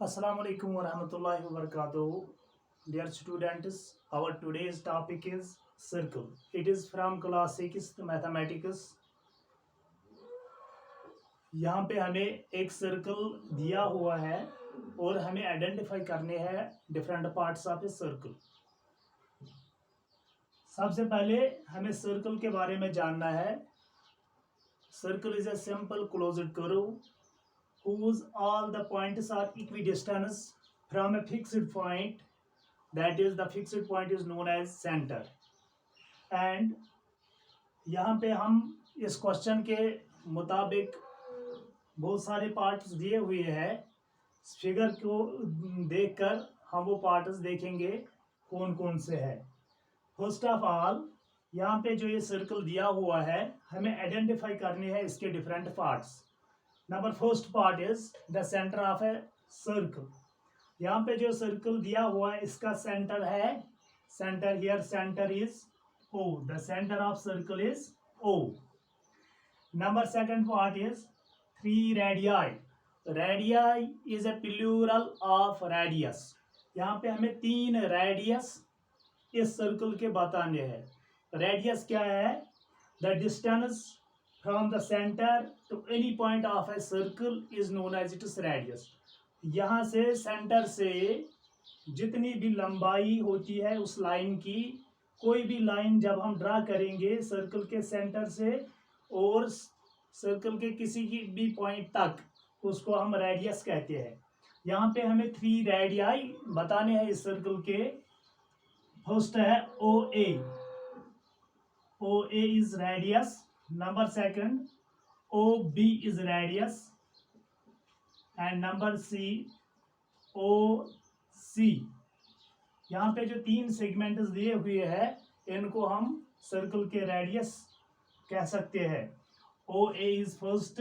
Assalamu alaikum wa rahmatullahi wa barakatuh. Dear students, our today's topic is circle. It is from class 6 mathematics. यहाँ पे हमें एक circle दिया हुआ है और हमें आइडेंटिफाई करने हैं different parts of a circle. सबसे पहले हमें सर्कल के बारे में जानना है। Circle is a simple closed curve whose all the points are equidistant from a fixed point, that is the fixed point is known as center. And यहाँ पे हम इस क्वेश्चन के मुताबिक बहुत सारे पार्ट्स दिए हुए हैं। फिगर को देखकर हम वो पार्ट्स देखेंगे कौन कौन से हैं। फर्स्ट ऑफ ऑल यहाँ पे जो ये सर्कल दिया हुआ है हमें आइडेंटिफाई करने हैं इसके different parts. Number first part is the centre of a circle. यहाँ पे जो सर्कल दिया हुआ है इसका सेंटर है, centre here centre is O, the centre of circle is O। Number second part is 3 radii. Radii is a plural of radius. यहाँ पे हमें 3 रेडियस इस सर्कल के बताने हैं। रेडियस क्या है? The distance from the center to any point of a circle is known as its radius। यहाँ से सेंटर से जितनी भी लंबाई होती है उस लाइन की, कोई भी लाइन जब हम ड्रा करेंगे सर्कल के सेंटर से और सर्कल के किसी की भी पॉइंट तक, उसको हम रेडियस कहते हैं। यहाँ पे हमें 3 रेडियाई बताने हैं इस सर्कल के। फर्स्ट है OA। OA is radius। Number second, OB is radius, and number C, OC। यहाँ पे जो 3 सेगमेंट्स दिए हुए हैं इनको हम सर्कल के रेडियस कह सकते हैं। OA is first,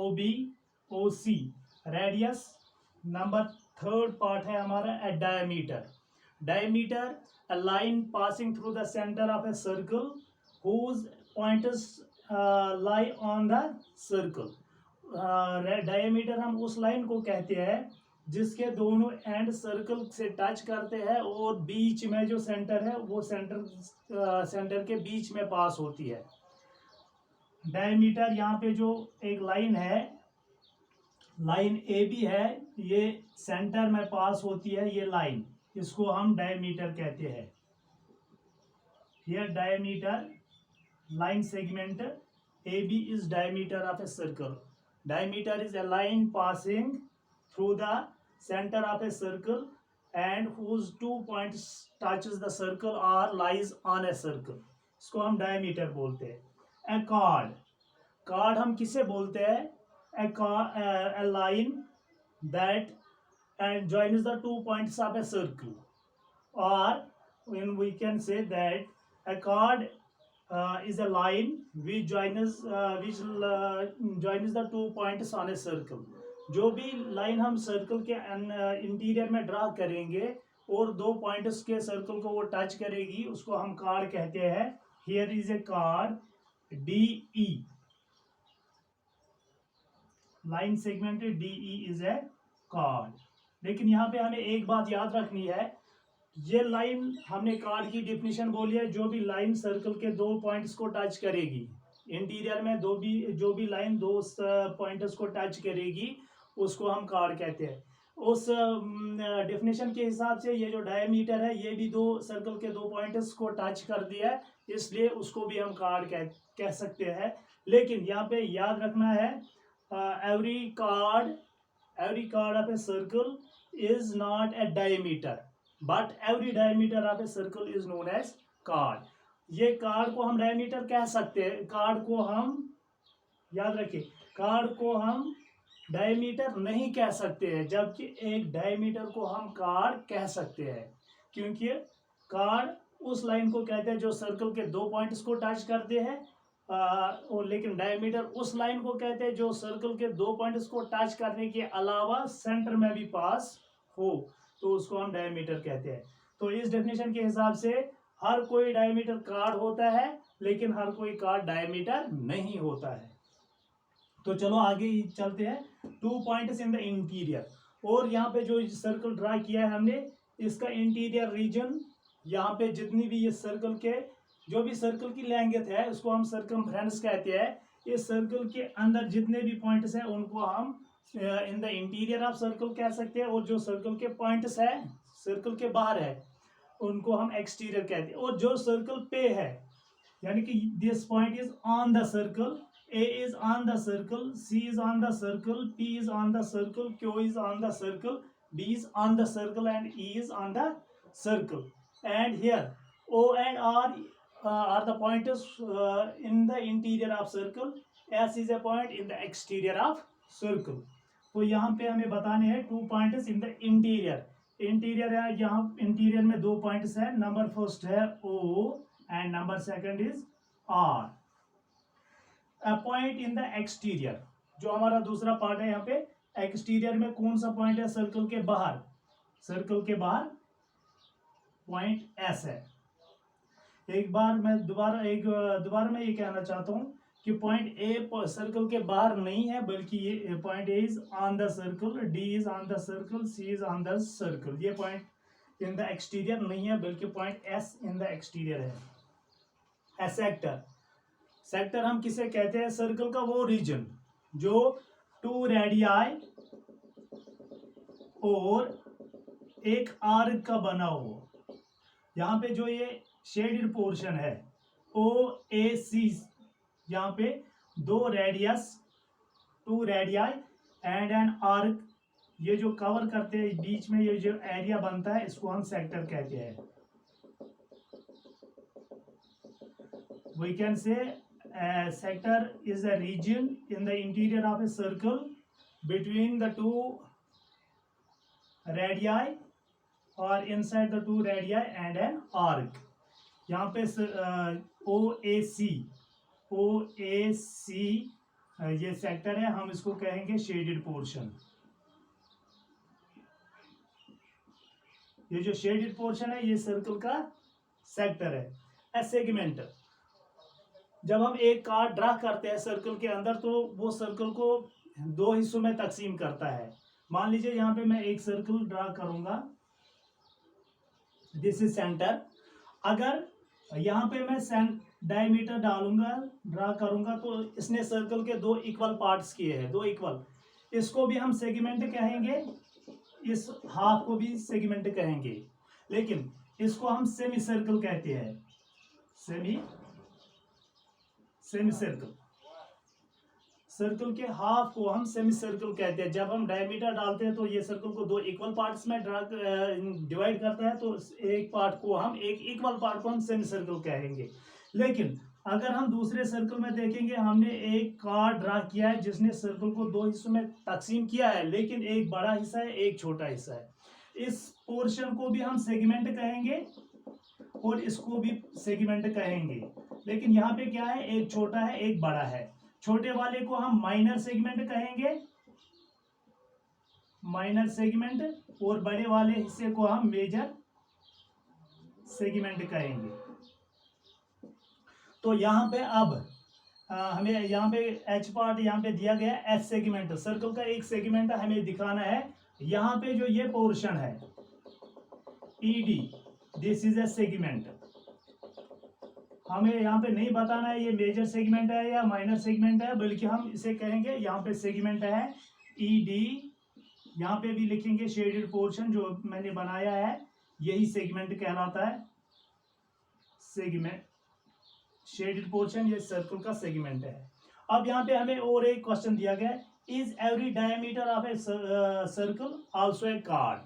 OB, OC radius. Number third part है हमारा ए diameter. Diameter a line passing through the center of a circle whose pointers lie on the circle। Diameter हम उस लाइन को कहते हैं जिसके दोनों एंड सर्कल से टच करते हैं और बीच में जो सेंटर है वो सेंटर के बीच में पास होती है। डायमीटर यहाँ पे जो एक लाइन है, लाइन AB है, ये सेंटर में पास होती है ये लाइन, इसको हम डायमीटर कहते हैं। Here diameter line segment AB is diameter of a circle। Diameter is a line passing through the center of a circle and whose 2 points touches the circle or lies on a circle। इसको हम diameter बोलते हैं। A chord, chord हम किसे बोलते हैं? A line that joins the 2 points of a circle, or when we can say that a chord is a line which joins the 2 points on a circle। जो भी line हम circle के interior में draw करेंगे और 2 points के circle को वो टच करेगी उसको हम कार्ड कहते हैं। Here is a card DE। Line segment DE is a card. लेकिन यहाँ पे हमें एक बात याद रखनी है, ये लाइन हमने कार्ड की डेफिनेशन बोली है, जो भी लाइन सर्कल के 2 पॉइंट्स को टच करेगी इंटीरियर में, जो भी लाइन 2 पॉइंट्स को टच करेगी उसको हम कार्ड कहते हैं। उस डेफिनेशन के हिसाब से ये जो डायमीटर है ये भी 2 सर्कल के 2 पॉइंट्स को टच कर दिया है, इसलिए उसको भी हम कार्ड कह सकते हैं। लेकिन यहाँ पे याद रखना है, every chord of a circle is not a diameter, but every diameter of a circle is known as chord. ये कार्ड को हम डायमीटर कह सकते हैं, कार्ड को हम याद रखिए, कार्ड को हम डायमीटर नहीं कह सकते हैं, जबकि एक डायमीटर को हम कार्ड कह सकते हैं, क्योंकि कार्ड उस लाइन को कहते हैं जो सर्कल के 2 पॉइंट्स को टच करते हैं, और लेकिन डायमीटर उस लाइन को कहते हैं जो सर्कल के 2 पॉइंट्स को टच करने के अलावा सेंटर में भी पास हो, तो उसको हम डायमीटर कहते हैं। तो इस डेफिनेशन के हिसाब से हर कोई डायमीटर कार्ड होता है, लेकिन हर कोई कार्ड डायमीटर नहीं होता है। तो चलो आगे चलते हैं। 2 पॉइंट्स इन द इंटीरियर। और यहाँ पे जो सर्कल ड्रा किया है हमने, इसका इंटीरियर रीजन, यहाँ पे जितनी भी ये सर्कल के जो भी सर्कल की लैंग्थ है उसको हम सर्कमफ्रेंस कहते हैं। इस सर्कल के अंदर जितने भी पॉइंट्स हैं उनको हम in the interior of circle कह सकते हैं, और जो सर्कल के पॉइंट्स है सर्कल के बाहर है उनको हम एक्सटीरियर कहते हैं। और जो सर्कल पे है, यानी कि this point is on the circle, A is on the circle, C is on the circle, P is on the circle, Q is on the circle, B is on the circle, and E is on the circle. And here O and R are the pointers in the interior of circle. S is a point in the exterior of circle. तो यहाँ पे हमें बताने हैं 2 points in the interior. Interior है, यहाँ interior में 2 points है, नंबर फर्स्ट है O and number second is R. A point in the exterior, जो हमारा दूसरा पार्ट है यहाँ पे, एक्सटीरियर में कौन सा पॉइंट है सर्कल के बाहर, सर्कल के बाहर पॉइंट S है। एक बार मैं दोबारा मैं ये कहना चाहता हूँ कि पॉइंट A सर्कल के बाहर नहीं है, बल्कि ये point A is on the circle, D is on the circle, C is on the circle. ये पॉइंट इन द एक्सटीरियर नहीं है, बल्कि point S in the exterior है। ए सेक्टर, सेक्टर हम किसे कहते हैं, सर्कल का वो रीजन जो 2 रेडियाई और एक आर्क का बना हो। यहाँ पे जो ये शेडेड पोर्शन है OAC, यहाँ पे 2 radius, 2 radii and an arc, ये जो कवर करते हैं बीच में ये जो एरिया बनता है इसको हम सेक्टर कहते हैं। We can say sector is a region in the interior of a circle between the 2 radii or inside the 2 radii and an arc. यहाँ पे OAC ये सेक्टर है, हम इसको कहेंगे शेडेड पोर्शन। ये जो शेडेड पोर्शन है ये सर्कल का सेक्टर है। ए सेगमेंट, जब हम एक कार्ड ड्रा करते हैं सर्कल के अंदर तो वो सर्कल को 2 हिस्सों में तकसीम करता है। मान लीजिए यहाँ पे मैं एक सर्कल ड्रा करूंगा, दिस इज सेंटर। अगर यहाँ पे मैं डायमीटर डालूंगा, ड्रा करूंगा, तो इसने सर्कल के 2 इक्वल पार्ट्स किए हैं, 2 इक्वल, इसको भी हम सेगमेंट कहेंगे, इस हाफ को भी सेगमेंट कहेंगे, लेकिन इसको हम सेमी सर्कल कहते हैं। सेमी सर्कल, सर्कल के हाफ को हम सेमी सर्कल कहते हैं। जब हम डायमीटर डालते हैं तो ये सर्कल को 2 इक्वल पार्ट्स में डिवाइड करता है, तो एक पार्ट को हम, एक इक्वल पार्ट को हम सेमी सर्कल कहेंगे। लेकिन अगर हम दूसरे सर्कल में देखेंगे, हमने एक कार्ड ड्रा किया है जिसने सर्कल को 2 हिस्सों में तकसीम किया है, लेकिन एक बड़ा हिस्सा है एक छोटा हिस्सा है। इस पोर्शन को भी हम सेगमेंट कहेंगे और इसको भी सेगमेंट कहेंगे, लेकिन यहाँ पे क्या है, एक छोटा है एक बड़ा है। छोटे वाले को हम माइनर सेगमेंट कहेंगे, माइनर सेगमेंट, और बड़े वाले हिस्से को हम मेजर सेगमेंट कहेंगे। तो यहाँ पे अब हमें यहाँ पे एच पार्ट यहाँ पे दिया गया है, एच सेगमेंट, सर्कल का एक सेगमेंट हमें दिखाना है। यहाँ पे जो ये पोर्शन है ED, this is A segment. हमें यहाँ पे नहीं बताना है ये मेजर सेगमेंट है या माइनर सेगमेंट है, बल्कि हम इसे कहेंगे यहाँ पे सेगमेंट है ED। यहाँ पे भी लिखेंगे शेडेड पोर्शन जो मैंने बनाया है, यही सेगमेंट कहलाता है। सेगमेंट, शेडेड पोर्शन ये सर्कल का सेगमेंट है। अब यहाँ पे हमें और एक क्वेश्चन दिया गया है, is every diameter of a circle also a card.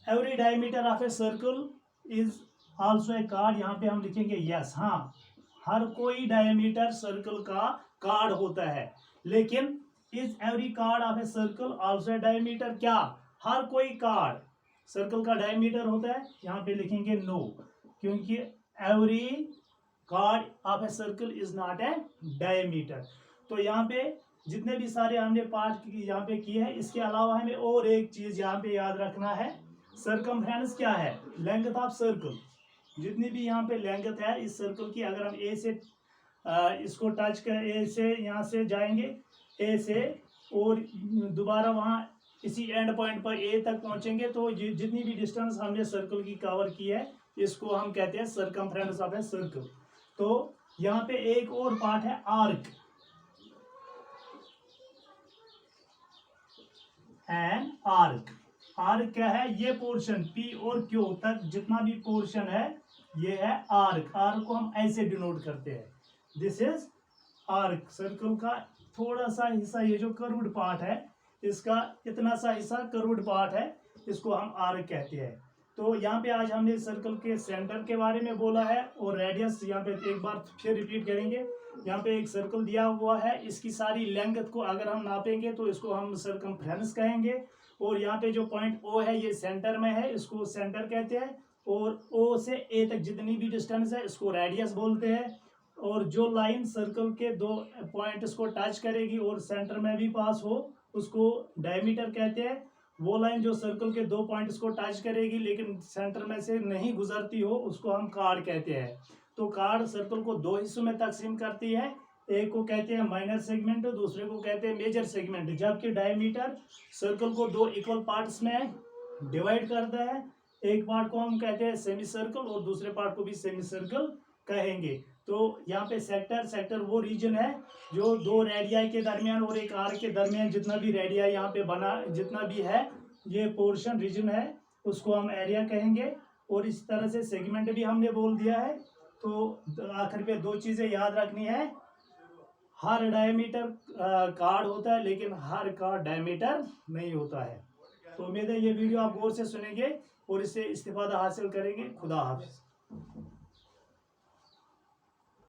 Every diameter of a circle is also a card. यहाँ पे हम लिखेंगे यस, हाँ, हर कोई डायमीटर सर्कल का कार्ड होता है। लेकिन is every chord of a circle also a diameter, क्या हर कोई कार्ड सर्कल का डायमीटर होता है? यहाँ पे लिखेंगे नो, क्योंकि every chord of a circle is not a diameter. तो यहाँ पे जितने भी सारे हमने पार्ट यहाँ पे किए हैं, इसके अलावा हमें और एक चीज यहाँ पे याद रखना है, सर्कमफ्रेंस क्या है, लेंथ ऑफ सर्कल। जितनी भी यहाँ पे लेंथ है इस सर्कल की, अगर हम ए से इसको टच कर, ए से यहाँ से जाएंगे ए से और दोबारा वहाँ इसी एंड पॉइंट पर ए तक पहुंचेंगे तो जितनी भी डिस्टेंस हमने सर्कल की कवर की है इसको हम कहते हैं सर्कमफ्रेंस ऑफ ए सर्कल। तो यहाँ पे एक और पार्ट है आर्क, एन आर्क। आर्क क्या है? ये पोर्शन पी और क्यू तक जितना भी पोर्शन है ये है आर्क। आर्क को हम ऐसे डिनोट करते हैं, दिस इज आर्क। सर्कल का थोड़ा सा हिस्सा, ये जो कर्व्ड पार्ट है इसका इतना सा हिस्सा कर्व्ड पार्ट है, इसको हम आर्क कहते हैं। तो यहाँ पे आज हमने सर्कल के सेंटर के बारे में बोला है और रेडियस यहाँ पे एक बार फिर रिपीट करेंगे। यहाँ पे एक सर्कल दिया हुआ है, इसकी सारी लेंथ को अगर हम नापेंगे तो इसको हम सर्कमफ्रेंस कहेंगे। और यहाँ पे जो पॉइंट ओ है ये सेंटर में है, इसको सेंटर कहते हैं। और ओ से ए तक जितनी भी डिस्टेंस है इसको रेडियस बोलते हैं। और जो लाइन सर्कल के दो पॉइंट्स को टच करेगी और सेंटर में भी पास हो उसको डायमीटर कहते हैं। वो लाइन जो सर्कल के दो पॉइंट्स को टच करेगी लेकिन सेंटर में से नहीं गुजरती हो उसको हम कार्ड कहते हैं। तो कार्ड सर्कल को दो हिस्सों में तकसीम करती है, एक को कहते हैं माइनर सेगमेंट, दूसरे को कहते हैं मेजर सेगमेंट। जबकि डायमीटर सर्कल को दो इक्वल पार्ट्स में डिवाइड करता है, एक पार्ट को हम कहते हैं सेमी सर्कल और दूसरे पार्ट को भी सेमी सर्कल कहेंगे। तो यहाँ पे सेक्टर वो रीजन है जो दो रेडियाई के दरमियान और एक आर्क के दरमियान जितना भी रेडियाई यहाँ पे बना जितना भी है ये पोर्शन रीजन है उसको हम एरिया कहेंगे। और इस तरह से सेगमेंट भी हमने बोल दिया है। तो आखिर पे दो चीजें याद रखनी है, हर डायमीटर कार्ड होता है लेकिन हर कार्ड डायमीटर नहीं होता है। तो उम्मीद है ये वीडियो आप गौर से सुनेंगे और इससे इस्तिफादा हासिल करेंगे। खुदा हाफिज।